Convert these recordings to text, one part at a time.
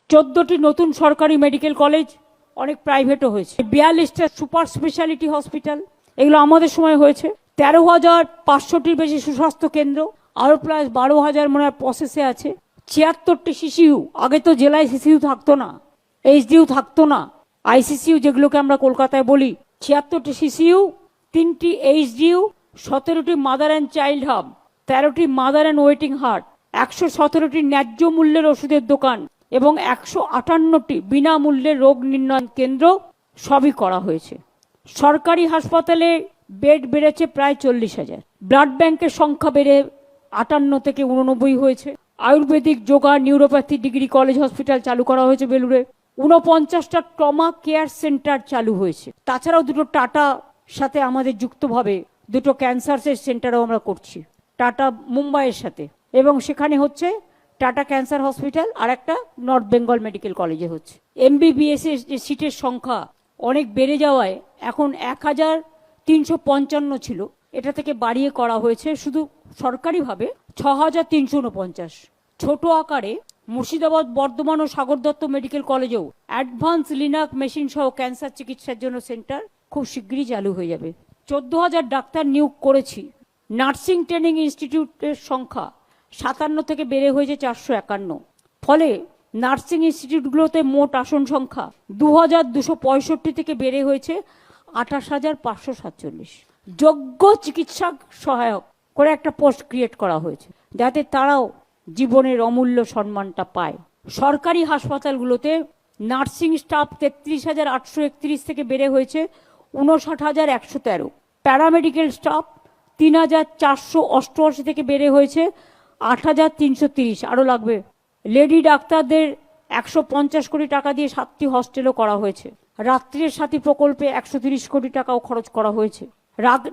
14টি নতুন সরকারি medical college, অনেক প্রাইভেটও হয়েছে, 42টা সুপার স্পেশালিটি হসপিটাল, এগুলো আমাদের সময় হয়েছে। 13,500টির বেশি সুস্বাস্থ্য কেন্দ্র, আরো প্রায় 12,000 মনে হয় প্রসেসে আছে। 76টি সিসিইউ, আগে তো জেলায় সিসিইউ থাকতো না, এইচডিইউ থাকতো না, আইসিসিইউ যেগুলোকে আমরা কলকাতায় বলি। 76টি সিসিইউ, 3টি এইচডিইউ, 17টি মাদার অ্যান্ড চাইল্ড হাব, 13টি মাদার অ্যান্ড ওয়েটিং হার্ট, 117টি ন্যায্য মূল্যের ওষুধের দোকান এবং 158টি বিনামূল্যে রোগ নির্ণয় কেন্দ্র সবই করা হয়েছে। সরকারি হাসপাতালে বেড বেড়েছে প্রায় 40,000। ব্লাড ব্যাংকের সংখ্যা বেড়ে 58 থেকে 89 হয়েছে। Ayurvedic, yoga, neuropathy degree college hospital চালু করা হয়েছে বেলুড়ে। 49টা ট্রমা কেয়ার সেন্টার চালু হয়েছে। তাছাড়াও দুটো টাটা সাথে আমাদের যুক্তভাবে দুটো ক্যান্সার সেন্টারও আমরা করছি, টাটা মুম্বাইয়ের সাথে, এবং সেখানে হচ্ছে টাটা ক্যান্সার হসপিটাল আর একটা নর্থ বেঙ্গল মেডিকেল কলেজে হচ্ছে। এমবিবিএস এর যে সিটের সংখ্যা অনেক বেড়ে যাওয়ায় এখন 1,355 ছিল, এটা থেকে বাড়িয়ে করা হয়েছে শুধু সরকারিভাবে 6,349। ছোট আকারে মুর্শিদাবাদ, বর্ধমান ও সাগর দত্ত মেডিকেল কলেজেও অ্যাডভান্স লিনাক মেশিন সহ ক্যান্সার চিকিৎসার জন্য সেন্টার খুব শীঘ্রই চালু হয়ে যাবে। 14,000 ডাক্তার নিয়োগ করেছি। নার্সিং ট্রেনিং ইনস্টিটিউটের সংখ্যা 57 থেকে বেড়ে হয়েছে 451। ফলে নার্সিং ইনস্টিটিউটগুলোতে মোট আসন সংখ্যা 2,265 থেকে বেড়ে হয়েছে 28,547। যোগ্য চিকিৎসক সহায়ক করে একটা পোস্ট ক্রিয়েট করা হয়েছে যাতে তারাও জীবনের অমূল্য সম্মানটা পায়। সরকারি হাসপাতালগুলোতে নার্সিং স্টাফ 33,831 থেকে বেড়ে হয়েছে 59,113। প্যারামেডিক্যাল স্টাফ 3,488 থেকে বেড়ে হয়েছে 8,330, আরো লাগবে। লেডি ডাক্তারদের 150 কোটি টাকা দিয়ে 7টি হস্টেলও করা হয়েছে। রাত্রির সাথী প্রকল্পে 130 কোটি টাকাও খরচ করা হয়েছে।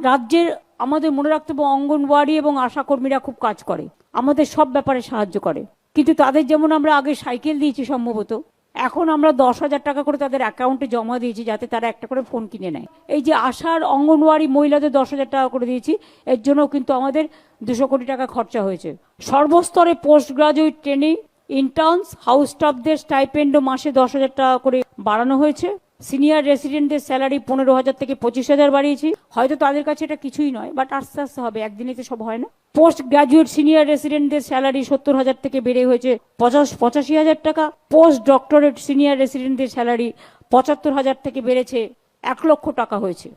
রাজ্যের আমাদের মনে রাখতে হবে অঙ্গনওয়াড়ি এবং আশাকর্মীরা খুব কাজ করে, আমাদের সব ব্যাপারে সাহায্য করে, কিন্তু তাদের যেমন আমরা আগে সাইকেল দিয়েছি সম্ভবত, এখন আমরা 10,000 টাকা করে তাদের অ্যাকাউন্টে জমা দিয়েছি যাতে তারা একটা করে ফোন কিনে নেয়। এই যে আশার অঙ্গনওয়াড়ি মহিলাদের 10,000 টাকা করে দিয়েছি, এর জন্য কিন্তু আমাদের 200 কোটি টাকা খরচা হয়েছে। সর্বস্তরে post graduate training, interns, house স্টাফদের স্টাইপেন্ডও মাসে 10,000 টাকা করে বাড়ানো হয়েছে। সিনিয়র রেসিডেন্টদের স্যালারি 15,000 থেকে 25,000 বাড়িয়েছি। হয়তো তাদের কাছে এটা কিছুই নয়, বাট আস্তে আস্তে হবে, একদিনে তো সব হয় না। পোস্ট গ্রাজুয়েট সিনিয়র রেসিডেন্টদের স্যালারি 70,000 থেকে বেড়ে হয়েছে 85,000 টাকা। পোস্ট ডক্টরেট সিনিয়র রেসিডেন্টদের স্যালারি 75,000 থেকে বেড়েছে 1 লক্ষ টাকা হয়েছে।